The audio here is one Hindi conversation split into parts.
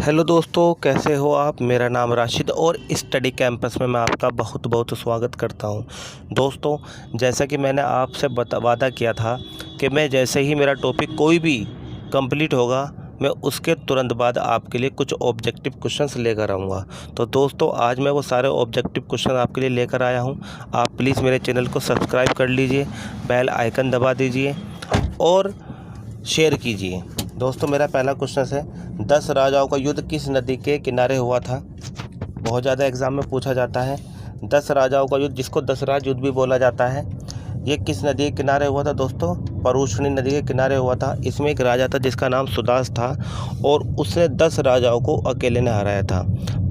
हेलो दोस्तों, कैसे हो आप। मेरा नाम राशिद और स्टडी कैंपस में मैं आपका बहुत बहुत स्वागत करता हूं। दोस्तों, जैसा कि मैंने आपसे वादा किया था कि मैं जैसे ही मेरा टॉपिक कोई भी कंप्लीट होगा मैं उसके तुरंत बाद आपके लिए कुछ ऑब्जेक्टिव क्वेश्चंस लेकर आऊँगा। तो दोस्तों, आज मैं वो सारे ऑब्जेक्टिव क्वेश्चन आपके लिए लेकर आया हूँ। आप प्लीज़ मेरे चैनल को सब्सक्राइब कर लीजिए, बेल आइकन दबा दीजिए और शेयर कीजिए। दोस्तों, मेरा पहला क्वेश्चन है, 10 राजाओं का युद्ध किस नदी के किनारे हुआ था। बहुत ज़्यादा एग्जाम में पूछा जाता है। 10 राजाओं का युद्ध, जिसको 10 राज युद्ध भी बोला जाता है, ये किस नदी के किनारे हुआ था। दोस्तों, परुष्णी नदी के किनारे हुआ था। इसमें एक राजा था जिसका नाम सुदास था और उसने 10 राजाओं को अकेले ने हराया था।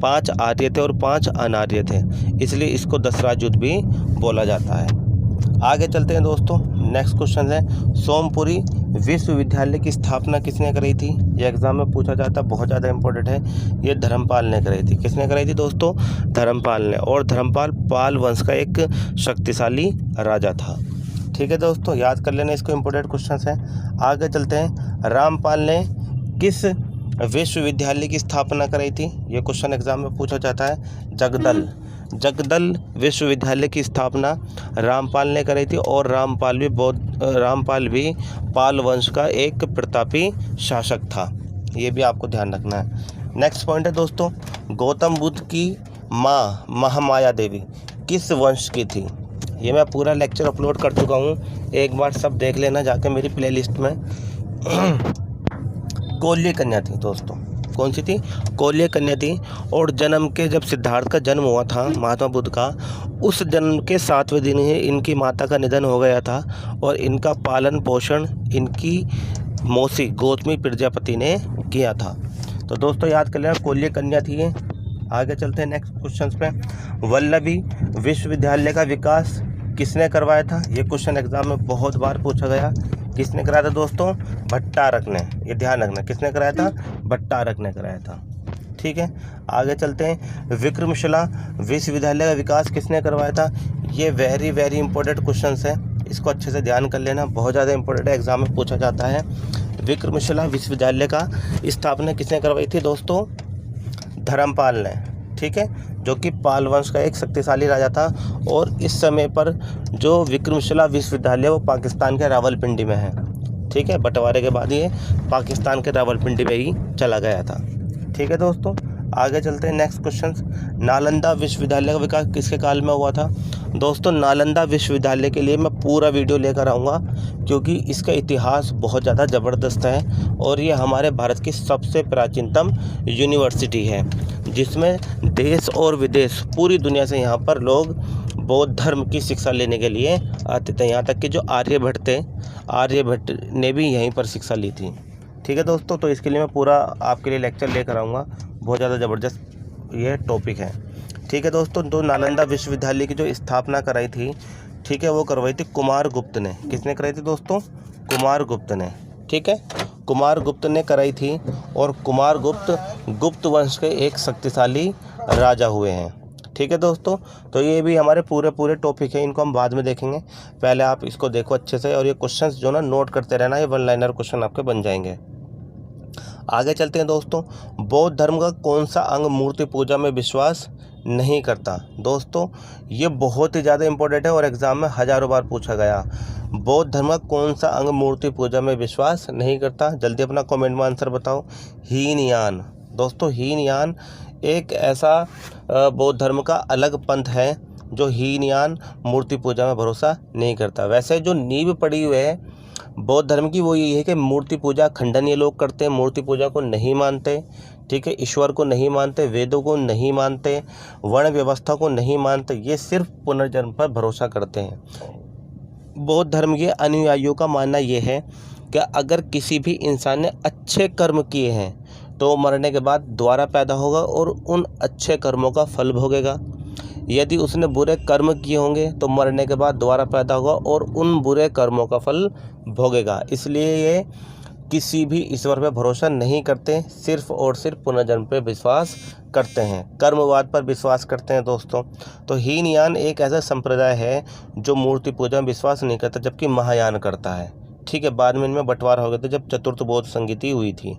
5 आर्य थे और 5 अनार्य थे, इसलिए इसको 10 राज युद्ध भी बोला जाता है। आगे चलते हैं दोस्तों। नेक्स्ट क्वेश्चन है, सोमपुरी विश्वविद्यालय की स्थापना किसने करी थी। ये एग्जाम में पूछा जाता है, बहुत ज़्यादा इंपॉर्टेंट है। ये धर्मपाल ने कराई थी। किसने कराई थी दोस्तों? धर्मपाल ने। और धर्मपाल पाल वंश का एक शक्तिशाली राजा था। ठीक है दोस्तों, याद कर लेना इसको, इंपॉर्टेंट क्वेश्चन है। आगे चलते हैं, रामपाल ने किस विश्वविद्यालय की स्थापना कराई थी। ये क्वेश्चन एग्जाम में पूछा जाता है। जगदल विश्वविद्यालय की स्थापना रामपाल ने कराई थी और रामपाल भी पाल वंश का एक प्रतापी शासक था। ये भी आपको ध्यान रखना है। नेक्स्ट पॉइंट है दोस्तों, गौतम बुद्ध की माँ महामाया देवी किस वंश की थी। ये मैं पूरा लेक्चर अपलोड कर चुका हूँ, एक बार सब देख लेना जाके मेरी प्लेलिस्ट में। कोल्य कन्या थी दोस्तों। कौन सी थी? कोल्य कन्या थी। और जब सिद्धार्थ का जन्म हुआ था महात्मा बुद्ध का, उस जन्म के 7वें दिन ही इनकी माता का निधन हो गया था और इनका पालन पोषण इनकी मौसी गौतमी प्रजापति ने किया था। तो दोस्तों, याद कर लेना, कोल्य कन्या थी ये। आगे चलते हैं नेक्स्ट क्वेश्चन पे। वल्लभी विश्वविद्यालय का विकास किसने करवाया था। ये क्वेश्चन एग्जाम में बहुत बार पूछा गया। किसने कराया था दोस्तों? भट्टारक ने। ये ध्यान रखना, किसने कराया था? भट्टारक ने कराया था। ठीक है, आगे चलते हैं। विक्रमशिला विश्वविद्यालय का विकास किसने करवाया था। ये वेरी इंपॉर्टेंट क्वेश्चन है, इसको अच्छे से ध्यान कर लेना, बहुत ज़्यादा इंपॉर्टेंट है, एग्जाम में पूछा जाता है। विक्रमशिला विश्वविद्यालय का स्थापना किसने करवाई थी दोस्तों? धर्मपाल ने। ठीक है, जो कि पाल वंश का एक शक्तिशाली राजा था। और इस समय पर जो विक्रमशिला विश्वविद्यालय वो पाकिस्तान के रावलपिंडी में है। ठीक है, बंटवारे के बाद ये पाकिस्तान के रावलपिंडी में ही चला गया था। ठीक है दोस्तों, आगे चलते हैं नेक्स्ट क्वेश्चन। नालंदा विश्वविद्यालय का विकास किसके काल में हुआ था। दोस्तों, नालंदा विश्वविद्यालय के लिए मैं पूरा वीडियो लेकर आऊँगा, क्योंकि इसका इतिहास बहुत ज़्यादा ज़बरदस्त है और ये हमारे भारत की सबसे प्राचीनतम यूनिवर्सिटी है, जिसमें देश और विदेश पूरी दुनिया से यहाँ पर लोग बौद्ध धर्म की शिक्षा लेने के लिए आते थे। यहाँ तक कि जो आर्यभट्ट ने भी यहीं पर शिक्षा ली थी। ठीक है दोस्तों, तो इसके लिए मैं पूरा आपके लिए लेक्चर लेकर आऊँगा, बहुत ज़्यादा ज़बरदस्त ये टॉपिक है। ठीक है दोस्तों, तो नालंदा विश्वविद्यालय की जो स्थापना कराई थी, ठीक है, वो करवाई थी कुमारगुप्त ने। किसने कराई थी दोस्तों? कुमारगुप्त ने। ठीक है, कुमारगुप्त ने कराई थी और कुमारगुप्त गुप्त वंश के एक शक्तिशाली राजा हुए हैं। ठीक है दोस्तों, तो ये भी हमारे पूरे टॉपिक है, इनको हम बाद में देखेंगे। पहले आप इसको देखो अच्छे से, और ये क्वेश्चंस जो ना नोट करते रहना, ये 1 लाइनर क्वेश्चन आपके बन जाएंगे। आगे चलते हैं दोस्तों। बौद्ध धर्म का कौन सा अंग मूर्ति पूजा में विश्वास नहीं करता। दोस्तों, ये बहुत ही ज़्यादा इंपॉर्टेंट है और एग्जाम में हज़ारों बार पूछा गया। बौद्ध धर्म का कौन सा अंग मूर्ति पूजा में विश्वास नहीं करता। जल्दी अपना कमेंट में आंसर बताओ। हीनयान। दोस्तों, हीनयान एक ऐसा बौद्ध धर्म का अलग पंथ है जो हीनयान मूर्ति पूजा में भरोसा नहीं करता। वैसे जो नींव पड़ी हुई है बौद्ध धर्म की, वो ये है कि मूर्ति पूजा खंडन ये लोग करते हैं, मूर्ति पूजा को नहीं मानते। ठीक है, ईश्वर को नहीं मानते, वेदों को नहीं मानते, वर्ण व्यवस्था को नहीं मानते, ये सिर्फ पुनर्जन्म पर भरोसा करते हैं। बौद्ध धर्म के अनुयायियों का मानना ये है कि अगर किसी भी इंसान ने अच्छे कर्म किए हैं तो मरने के बाद दोबारा पैदा होगा और उन अच्छे कर्मों का फल भोगेगा। यदि उसने बुरे कर्म किए होंगे तो मरने के बाद दोबारा पैदा होगा और उन बुरे कर्मों का फल भोगेगा। इसलिए ये किसी भी ईश्वर पर भरोसा नहीं करते, सिर्फ और सिर्फ पुनर्जन्म पर विश्वास करते हैं, कर्मवाद पर विश्वास करते हैं दोस्तों। तो हीनयान एक ऐसा संप्रदाय है जो मूर्ति पूजा में विश्वास नहीं करता, जबकि महायान करता है। ठीक है, बाद में इनमें बंटवारा हो गया था जब चतुर्थ बौद्ध संगीति हुई थी।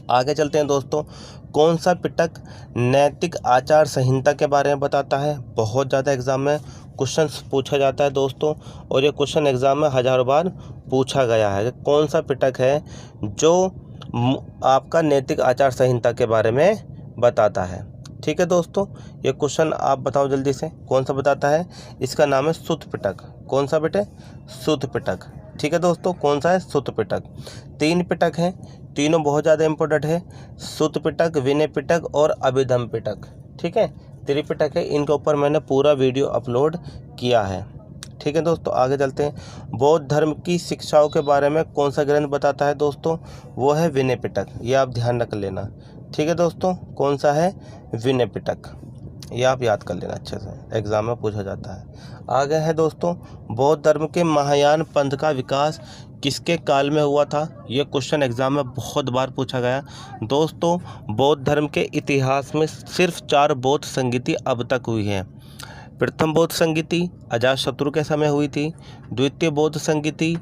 आगे चलते हैं दोस्तों। कौन सा पिटक नैतिक आचार संहिता के बारे में बताता है? बहुत ज़्यादा एग्जाम में क्वेश्चन पूछा जाता है दोस्तों, और ये क्वेश्चन एग्जाम में हज़ारों बार पूछा गया है। कौन सा पिटक है जो आपका नैतिक आचार संहिता के बारे में बताता है? ठीक है दोस्तों, ये क्वेश्चन आप बताओ जल्दी से, कौन सा बताता है? इसका नाम है सुत पिटक। कौन सा बेटे? सुत पिटक। ठीक है दोस्तों, कौन सा है? सुत पिटक। 3 पिटक हैं, तीनों बहुत ज़्यादा इंपॉर्टेंट है। सुत पिटक, विनय पिटक और अभिधम पिटक। ठीक है, त्रिपिटक है, इनके ऊपर मैंने पूरा वीडियो अपलोड किया है। ठीक है दोस्तों, आगे चलते हैं। बौद्ध धर्म की शिक्षाओं के बारे में कौन सा ग्रंथ बताता है दोस्तों? वो है विनय पिटक। ये आप ध्यान रख लेना। ठीक है दोस्तों, कौन सा है? विनय पिटक। ये आप याद कर लेना अच्छे से, एग्जाम में पूछा जाता है। आगे है दोस्तों, बौद्ध धर्म के महायान पंथ का विकास किसके काल में हुआ था? ये क्वेश्चन एग्जाम में बहुत बार पूछा गया दोस्तों। बौद्ध धर्म के इतिहास में सिर्फ 4 बौद्ध संगीति अब तक हुई है। प्रथम बौद्ध संगीति अजातशत्रु के समय हुई थी। द्वितीय बौद्ध संगीति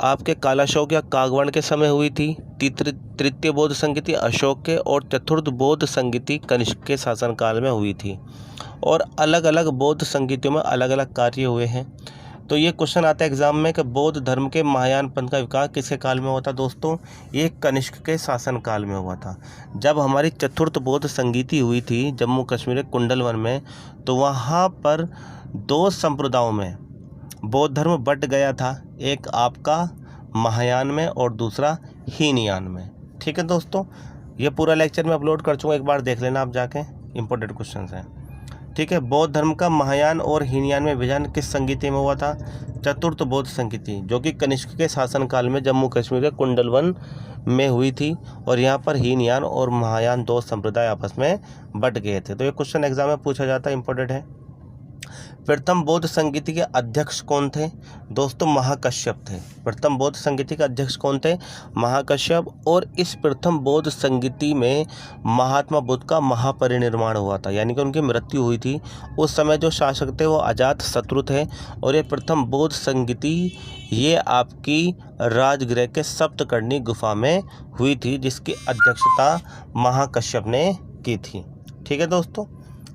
आपके कालाशोक या कागवण के समय हुई थी। तृतीय बौद्ध संगीति अशोक के, और चतुर्थ बौद्ध संगीति कनिष्क के शासनकाल में हुई थी। और अलग अलग बौद्ध संगीतियों में अलग अलग कार्य हुए हैं। तो ये क्वेश्चन आता है एग्जाम में कि बौद्ध धर्म के महायान पंथ का विकास किसके काल में हुआ था दोस्तों? ये कनिष्क के शासनकाल में हुआ था। जब हमारी चतुर्थ बौद्ध संगीति हुई थी जम्मू कश्मीर के कुंडलवन में, तो वहाँ पर 2 संप्रदायों में बौद्ध धर्म बट गया था, एक आपका महायान में और दूसरा हीनयान में। ठीक है दोस्तों, ये पूरा लेक्चर मैं अपलोड कर चुका, एक बार देख लेना आप जाके, इंपॉर्टेंट क्वेश्चन हैं। ठीक है, बौद्ध धर्म का महायान और हीनयान में विभाजन किस संगीति में हुआ था? चतुर्थ बौद्ध संगीति, जो कि कनिष्क के शासनकाल में जम्मू कश्मीर के कुंडलवन में हुई थी। और यहाँ पर हीनयान और महायान 2 संप्रदाय आपस में बट गए थे। तो ये क्वेश्चन एग्जाम में पूछा जाता है, इंपॉर्टेंट है। प्रथम बौद्ध संगीति के अध्यक्ष कौन थे दोस्तों? महाकश्यप थे। प्रथम बौद्ध संगीति के अध्यक्ष कौन थे? महाकश्यप। और इस प्रथम बौद्ध संगीति में महात्मा बुद्ध का महापरिनिर्वाण हुआ था, यानी कि उनकी मृत्यु हुई थी। उस समय जो शासक थे वो अजातशत्रु थे। और ये प्रथम बौद्ध संगीति ये आपकी राजगृह के सप्तकर्णी गुफा में हुई थी, जिसकी अध्यक्षता महाकश्यप ने की थी। ठीक है दोस्तों,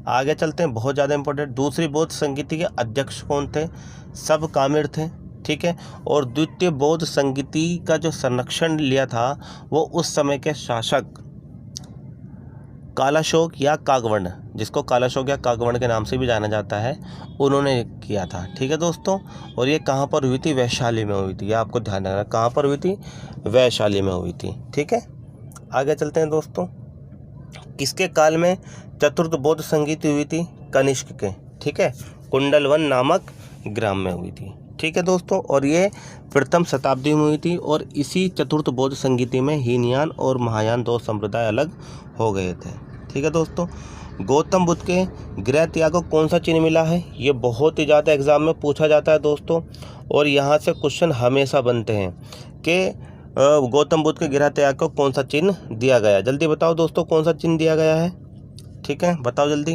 आगे चलते हैं, बहुत ज़्यादा इंपॉर्टेंट। दूसरी बौद्ध संगीति के अध्यक्ष कौन थे? सब कामिर थे। ठीक है, और द्वितीय बौद्ध संगीति का जो संरक्षण लिया था वो उस समय के शासक कालाशोक या कागवण, जिसको कालाशोक या कागवण के नाम से भी जाना जाता है, उन्होंने किया था। ठीक है दोस्तों, और ये कहाँ पर हुई थी? वैशाली में हुई थी। ये आपको ध्यान रखना, कहाँ पर हुई थी? वैशाली में हुई थी। ठीक है, आगे चलते हैं दोस्तों। किसके काल में चतुर्थ बौद्ध संगीति हुई थी? कनिष्क के। ठीक है, कुंडलवन नामक ग्राम में हुई थी। ठीक है दोस्तों, और ये प्रथम शताब्दी में हुई थी। और इसी चतुर्थ बौद्ध संगीति में हीनयान और महायान 2 संप्रदाय अलग हो गए थे। ठीक है दोस्तों, गौतम बुद्ध के गृह त्याग को कौन सा चिन्ह मिला है? ये बहुत ही ज़्यादा एग्जाम में पूछा जाता है दोस्तों, और यहाँ से क्वेश्चन हमेशा बनते हैं कि गौतम बुद्ध के गृह त्याग को कौन सा चिन्ह दिया गया? जल्दी बताओ दोस्तों, कौन सा चिन्ह दिया गया है? ठीक है, बताओ जल्दी।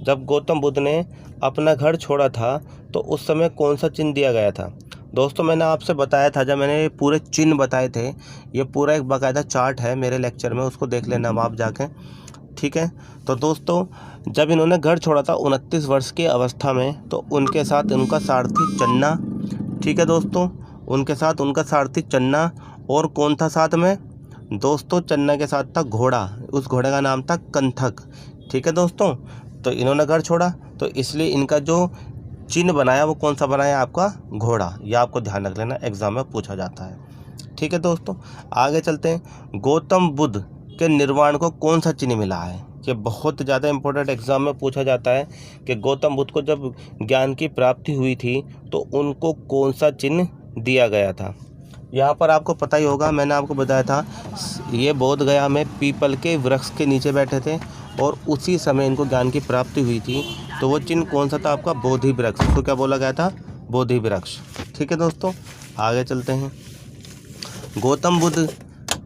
जब गौतम बुद्ध ने अपना घर छोड़ा था तो उस समय कौन सा चिन्ह दिया गया था? दोस्तों मैंने आपसे बताया था, जब मैंने पूरे चिन्ह बताए थे, ये पूरा एक बाकायदा चार्ट है मेरे लेक्चर में, उसको देख लेना आप जाके। ठीक है, तो दोस्तों जब इन्होंने घर छोड़ा था 29 वर्ष की अवस्था में, तो उनके साथ उनका सारथी चन्ना। ठीक है दोस्तों, उनके साथ उनका सारथी चन्ना, और कौन था साथ में दोस्तों? चन्ना के साथ था घोड़ा, उस घोड़े का नाम था कंथक। ठीक है दोस्तों, तो इन्होंने घर छोड़ा तो इसलिए इनका जो चिन्ह बनाया वो कौन सा बनाया? आपका घोड़ा। यह आपको ध्यान रख लेना, एग्जाम में पूछा जाता है। ठीक है दोस्तों, आगे चलते हैं। गौतम बुद्ध के निर्वाण को कौन सा चिन्ह मिला है? ये बहुत ज़्यादा इंपॉर्टेंट एग्जाम में पूछा जाता है कि गौतम बुद्ध को जब ज्ञान की प्राप्ति हुई थी तो उनको कौन सा चिन्ह दिया गया था? यहाँ पर आपको पता ही होगा, मैंने आपको बताया था, ये बोध गया में पीपल के वृक्ष के नीचे बैठे थे और उसी समय इनको ज्ञान की प्राप्ति हुई थी। तो वो चिन्ह कौन सा था? आपका बोधि वृक्ष। तो क्या बोला गया था? बोधि वृक्ष। ठीक है दोस्तों, आगे चलते हैं। गौतम बुद्ध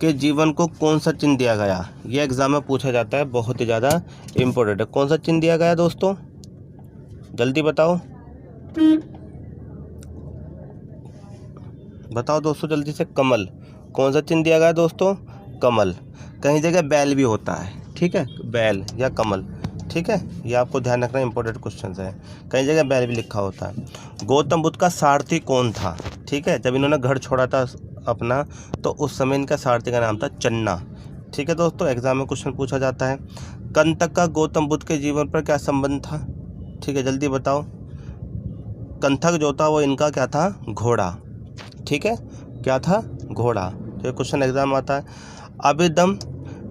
के जीवन को कौन सा चिन्ह दिया गया? ये एग्जाम में पूछा जाता है, बहुत ही ज़्यादा इम्पोर्टेंट है। कौन सा चिन्ह दिया गया दोस्तों? जल्दी बताओ, बताओ दोस्तों जल्दी से। कमल। कौन सा चिन्ह दिया गया है दोस्तों? कमल। कहीं जगह बैल भी होता है, ठीक है, बैल या कमल, ठीक है, ये आपको ध्यान रखना, इंपॉर्टेंट क्वेश्चन है। कई जगह बैल भी लिखा होता है। गौतम बुद्ध का सारथी कौन था? ठीक है, जब इन्होंने घर छोड़ा था अपना तो उस समय इनका सारथी का नाम था चन्ना। ठीक है दोस्तों, एग्जाम में क्वेश्चन पूछा जाता है। कंटक का गौतम बुद्ध के जीवन पर क्या संबंध था? ठीक है, जल्दी बताओ। कंटक जो था वो इनका क्या था? घोड़ा। ठीक है, क्या था? घोड़ा। तो क्वेश्चन एग्जाम आता है। अभिधम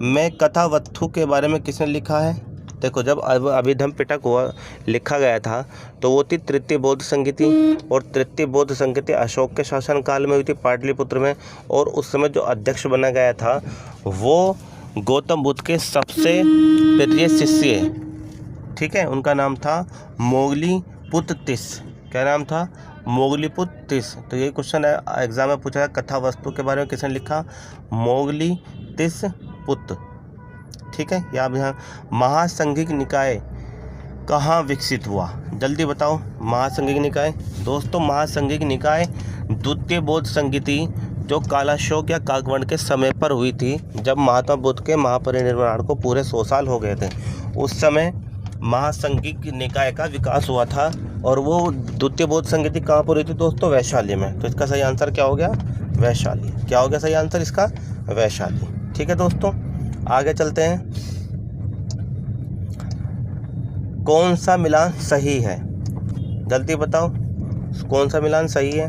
में कथा वस्तु के बारे में किसने लिखा है? देखो, जब अभिधम पिटक हुआ लिखा गया था तो वो थी तृतीय बौद्ध संहिता, और तृतीय बौद्ध संहिता अशोक के शासनकाल में हुई थी पाटलिपुत्र में, और उस समय जो अध्यक्ष बना गया था वो गौतम बुद्ध के सबसे प्रिय शिष्य, ठीक है, उनका नाम था मोगलीपुत्र तिस। क्या नाम था? मोगलीपुत्र तिस। तो ये क्वेश्चन एग्जाम में पूछा है, कथा वस्तु के बारे में किसने लिखा? मोगलीतिस पुत्र। ठीक है, या अब यहाँ महासंघिक निकाय कहाँ विकसित हुआ? जल्दी बताओ। महासंघिक निकाय दोस्तों, महासंघिक निकाय द्वितीय बौद्ध संहिता जो कालाशोक या काकवर्ण के समय पर हुई थी, जब महात्मा बुद्ध के महापरिनिर्वाण को पूरे 100 साल हो गए थे, उस समय महासंघिक निकाय का विकास हुआ था। और वो द्वितीय बौद्ध संहिता कहाँ पर हुई थी दोस्तों? वैशाली में। तो इसका सही आंसर क्या हो गया? वैशाली। क्या हो गया सही आंसर इसका? वैशाली। ठीक है दोस्तों, आगे चलते हैं। कौन सा मिलान सही है? जल्दी बताओ, कौन सा मिलान सही है?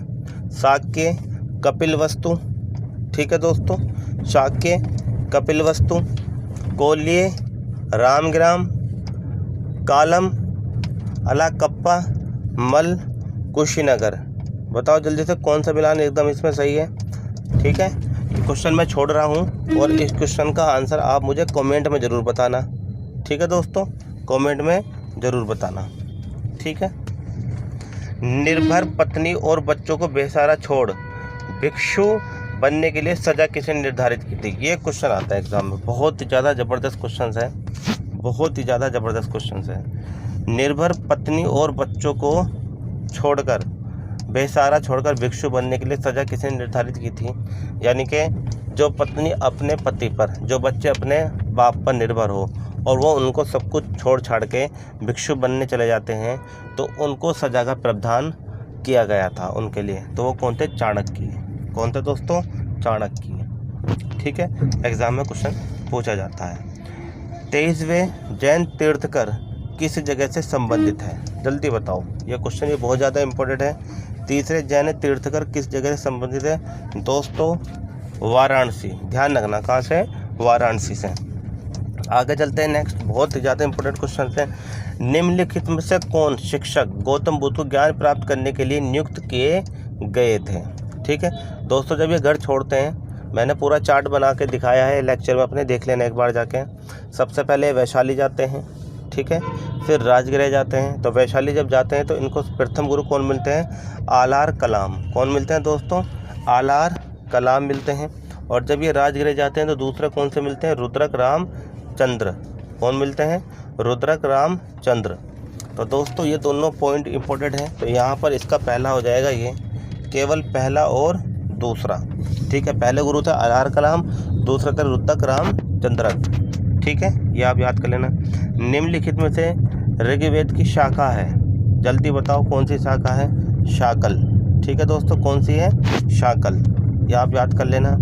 शाक्य कपिलवस्तु, ठीक है दोस्तों, शाक्य कपिलवस्तु, कोल्ये रामग्राम, कालम अलाकप्पा, मल कुशीनगर। बताओ जल्दी से कौन सा मिलान एकदम इसमें सही है? ठीक है, क्वेश्चन मैं छोड़ रहा हूँ और इस क्वेश्चन का आंसर आप मुझे कमेंट में ज़रूर बताना। ठीक है दोस्तों, कमेंट में ज़रूर बताना। ठीक है। निर्भर पत्नी और बच्चों को बेसहारा छोड़ भिक्षु बनने के लिए सज़ा किसने निर्धारित की थी? ये क्वेश्चन आता है एग्जाम में, बहुत ही ज़्यादा ज़बरदस्त क्वेश्चन है, बहुत ही ज़्यादा ज़बरदस्त क्वेश्चन है। निर्भर पत्नी और बच्चों को छोड़कर, बेसहारा छोड़कर भिक्षु बनने के लिए सज़ा किसने निर्धारित की थी? यानी कि जो पत्नी अपने पति पर, जो बच्चे अपने बाप पर निर्भर हो और वो उनको सब कुछ छोड़ छाड़ के भिक्षु बनने चले जाते हैं, तो उनको सज़ा का प्रावधान किया गया था उनके लिए। तो वो कौन थे? चाणक्य। कौन थे दोस्तों? चाणक्य। ठीक है, एग्जाम में क्वेश्चन पूछा जाता है। 23वें जैन तीर्थकर किस जगह से संबंधित है? जल्दी बताओ, ये क्वेश्चन ये बहुत ज़्यादा इंपॉर्टेंट है। तीसरे जैन तीर्थकर किस जगह से संबंधित है? दोस्तों वाराणसी। ध्यान रखना, कहाँ से? वाराणसी से। आगे चलते हैं, नेक्स्ट बहुत ही ज़्यादा इंपॉर्टेंट क्वेश्चन है। निम्नलिखित में से कौन शिक्षक गौतम बुद्ध को ज्ञान प्राप्त करने के लिए नियुक्त किए गए थे? ठीक है दोस्तों, जब ये घर छोड़ते हैं, मैंने पूरा चार्ट बना के दिखाया है लेक्चर में, अपने देख लेना एक बार जाके। सबसे पहले वैशाली जाते हैं, ठीक है, फिर राजगृह जाते हैं। तो वैशाली जब जाते हैं तो इनको प्रथम गुरु कौन मिलते हैं? आलार कलाम। कौन मिलते हैं दोस्तों? आलार कलाम मिलते हैं। और जब ये राजगृह जाते हैं तो दूसरे कौन से मिलते हैं? रुद्रक रामचंद्र। कौन मिलते हैं? रुद्रक रामचंद्र। तो दोस्तों ये दोनों पॉइंट इंपॉर्टेंट हैं, तो यहाँ पर इसका पहला हो जाएगा ये, केवल पहला और दूसरा। ठीक है, पहले गुरु थे आलार कलाम, दूसरा थे रुद्रक रामचंद्रक। ठीक है, ये आप याद कर लेना। निम्नलिखित में से ऋग्वेद की शाखा है, जल्दी बताओ कौन सी शाखा है? शाकल। ठीक है दोस्तों, कौन सी है? शाकल, ये आप याद कर लेना।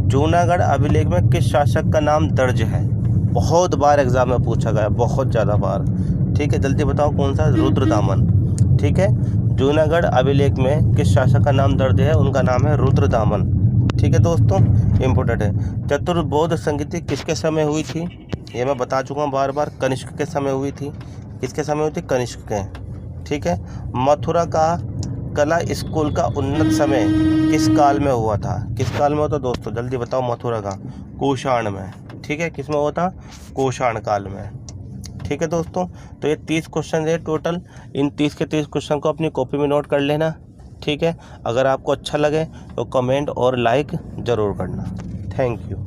जूनागढ़ अभिलेख में किस शासक का नाम दर्ज है? बहुत बार एग्जाम में पूछा गया, बहुत ज़्यादा बार। ठीक है, जल्दी बताओ कौन सा? रुद्रदामन। ठीक है, जूनागढ़ अभिलेख में किस शासक का नाम दर्ज है? उनका नाम है रुद्रदामन। ठीक है दोस्तों, इम्पोर्टेंट है। चतुर्बौध संहिता किसके समय हुई थी? ये मैं बता चुका हूँ बार बार, कनिष्क के समय हुई थी। किसके समय हुई थी? कनिष्क के। ठीक है, मथुरा का कला स्कूल का उन्नत समय किस काल में हुआ था? किस काल में होता दोस्तों? जल्दी बताओ। मथुरा का कुषाण में। ठीक है, किस में हुआ था? कुषाण काल में। ठीक है दोस्तों, तो ये 30 क्वेश्चन है टोटल। इन 30 के 30 क्वेश्चन को अपनी कॉपी में नोट कर लेना। ठीक है, अगर आपको अच्छा लगे तो कमेंट और लाइक ज़रूर करना। Thank you.